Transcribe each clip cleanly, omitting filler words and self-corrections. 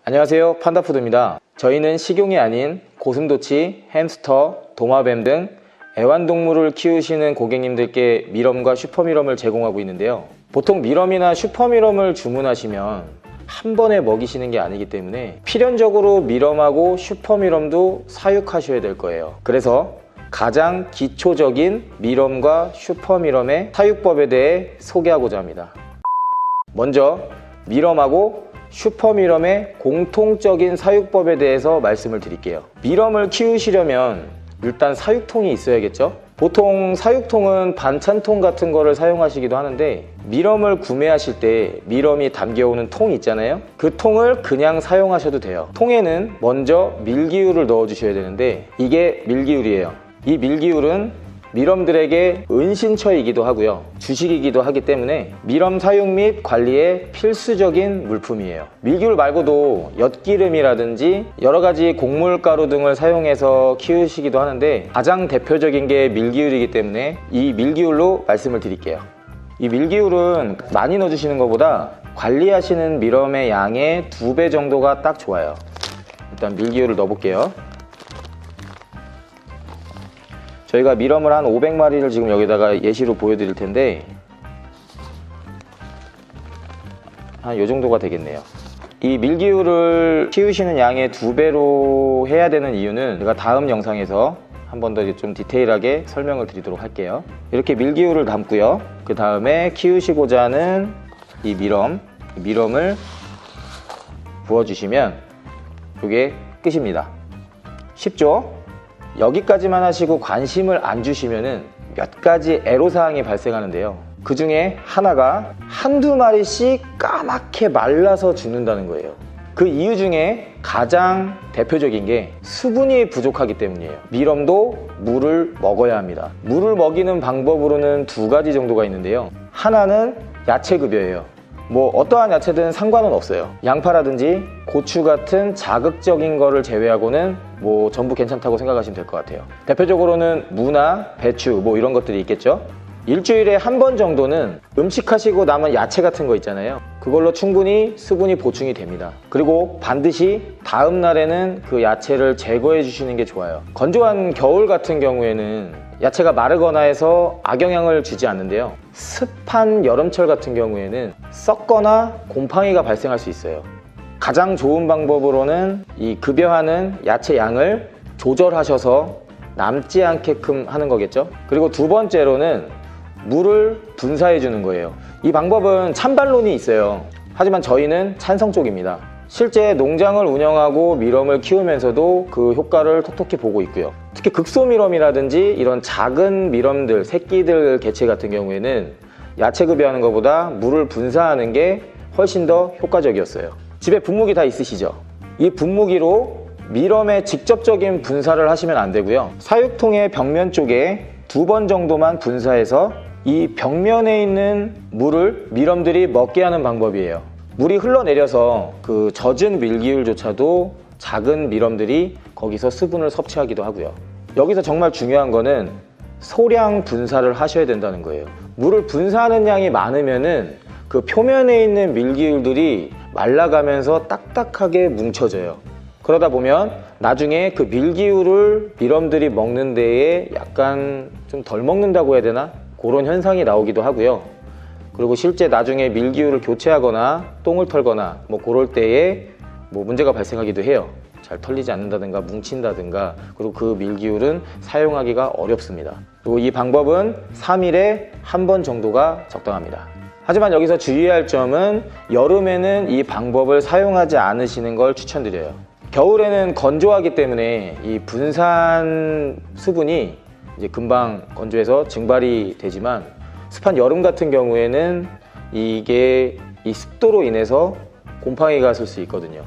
안녕하세요, 판다푸드입니다. 저희는 식용이 아닌 고슴도치, 햄스터, 도마뱀 등 애완동물을 키우시는 고객님들께 미럼과 슈퍼미럼을 제공하고 있는데요. 보통 미럼이나 슈퍼미럼을 주문하시면 한 번에 먹이시는 게 아니기 때문에 필연적으로 미럼하고 슈퍼미럼도 사육하셔야 될 거예요. 그래서 가장 기초적인 미럼과 슈퍼미럼의 사육법에 대해 소개하고자 합니다. 먼저 미럼하고 슈퍼미럼의 공통적인 사육법에 대해서 말씀을 드릴게요. 미럼을 키우시려면 일단 사육통이 있어야겠죠? 보통 사육통은 반찬통 같은 거를 사용하시기도 하는데 미럼을 구매하실 때 미럼이 담겨오는 통 있잖아요? 그 통을 그냥 사용하셔도 돼요. 통에는 먼저 밀기울을 넣어 주셔야 되는데 이게 밀기울이에요. 이 밀기울은 미럼들에게 은신처이기도 하고요, 주식이기도 하기 때문에 미럼 사육 및 관리에 필수적인 물품이에요. 밀기울 말고도 엿기름이라든지 여러가지 곡물가루 등을 사용해서 키우시기도 하는데 가장 대표적인 게 밀기울이기 때문에 이 밀기울로 말씀을 드릴게요. 이 밀기울은 많이 넣어주시는 것보다 관리하시는 미럼의 양의 2배 정도가 딱 좋아요. 일단 밀기울을 넣어볼게요. 저희가 미럼을 한 500마리를 지금 여기다가 예시로 보여드릴 텐데 한 요 정도가 되겠네요. 이 밀기울을 키우시는 양의 2배로 해야 되는 이유는 제가 다음 영상에서 한 번 더 좀 디테일하게 설명을 드리도록 할게요. 이렇게 밀기울을 담고요, 그 다음에 키우시고자 하는 이 미럼을 부어주시면 이게 끝입니다. 쉽죠? 여기까지만 하시고 관심을 안 주시면은 몇 가지 애로사항이 발생하는데요. 그 중에 하나가 한두 마리씩 까맣게 말라서 죽는다는 거예요. 그 이유 중에 가장 대표적인 게 수분이 부족하기 때문이에요. 미럼도 물을 먹어야 합니다. 물을 먹이는 방법으로는 2가지 정도가 있는데요. 하나는 야채급여예요. 뭐 어떠한 야채든 상관은 없어요. 양파라든지 고추 같은 자극적인 거를 제외하고는 뭐 전부 괜찮다고 생각하시면 될 것 같아요. 대표적으로는 무나 배추 뭐 이런 것들이 있겠죠. 일주일에 한 번 정도는 음식하시고 남은 야채 같은 거 있잖아요. 그걸로 충분히 수분이 보충이 됩니다. 그리고 반드시 다음 날에는 그 야채를 제거해 주시는 게 좋아요. 건조한 겨울 같은 경우에는 야채가 마르거나 해서 악영향을 주지 않는데요, 습한 여름철 같은 경우에는 썩거나 곰팡이가 발생할 수 있어요. 가장 좋은 방법으로는 이 급여하는 야채 양을 조절하셔서 남지 않게끔 하는 거겠죠. 그리고 2번째로는 물을 분사해 주는 거예요. 이 방법은 찬반론이 있어요. 하지만 저희는 찬성 쪽입니다. 실제 농장을 운영하고 미럼을 키우면서도 그 효과를 톡톡히 보고 있고요. 특히 극소미럼이라든지 이런 작은 미럼들, 새끼들 개체 같은 경우에는 야채 급여하는 것보다 물을 분사하는 게 훨씬 더 효과적이었어요. 집에 분무기 다 있으시죠? 이 분무기로 미럼의 직접적인 분사를 하시면 안 되고요, 사육통의 벽면 쪽에 2번 정도만 분사해서 이 벽면에 있는 물을 미럼들이 먹게 하는 방법이에요. 물이 흘러내려서 그 젖은 밀기울조차도 작은 미럼들이 거기서 수분을 섭취하기도 하고요. 여기서 정말 중요한 거는 소량 분사를 하셔야 된다는 거예요. 물을 분사하는 양이 많으면은 그 표면에 있는 밀기울들이 말라가면서 딱딱하게 뭉쳐져요. 그러다 보면 나중에 그 밀기울을 미럼들이 먹는 데에 약간 좀 덜 먹는다고 해야 되나? 그런 현상이 나오기도 하고요. 그리고 실제 나중에 밀기울을 교체하거나 똥을 털거나 뭐 그럴 때에 뭐 문제가 발생하기도 해요. 잘 털리지 않는다든가 뭉친다든가. 그리고 그 밀기울은 사용하기가 어렵습니다. 그리고 이 방법은 3일에 한 번 정도가 적당합니다. 하지만 여기서 주의할 점은 여름에는 이 방법을 사용하지 않으시는 걸 추천드려요. 겨울에는 건조하기 때문에 이 분산 수분이 이제 금방 건조해서 증발이 되지만 습한 여름 같은 경우에는 이게 이 습도로 인해서 곰팡이가 쓸 수 있거든요.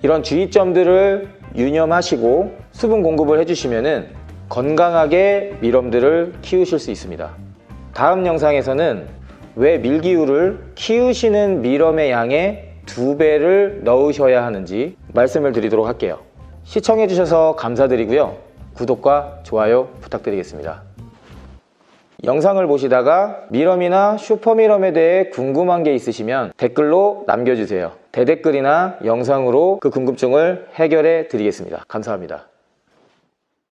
이런 주의점들을 유념하시고 수분 공급을 해주시면은 건강하게 미럼들을 키우실 수 있습니다. 다음 영상에서는 왜 밀기울을 키우시는 미럼의 양의 2배를 넣으셔야 하는지 말씀을 드리도록 할게요. 시청해주셔서 감사드리고요. 구독과 좋아요 부탁드리겠습니다. 영상을 보시다가 미럼이나 슈퍼미럼에 대해 궁금한 게 있으시면 댓글로 남겨주세요. 대댓글이나 영상으로 그 궁금증을 해결해 드리겠습니다. 감사합니다.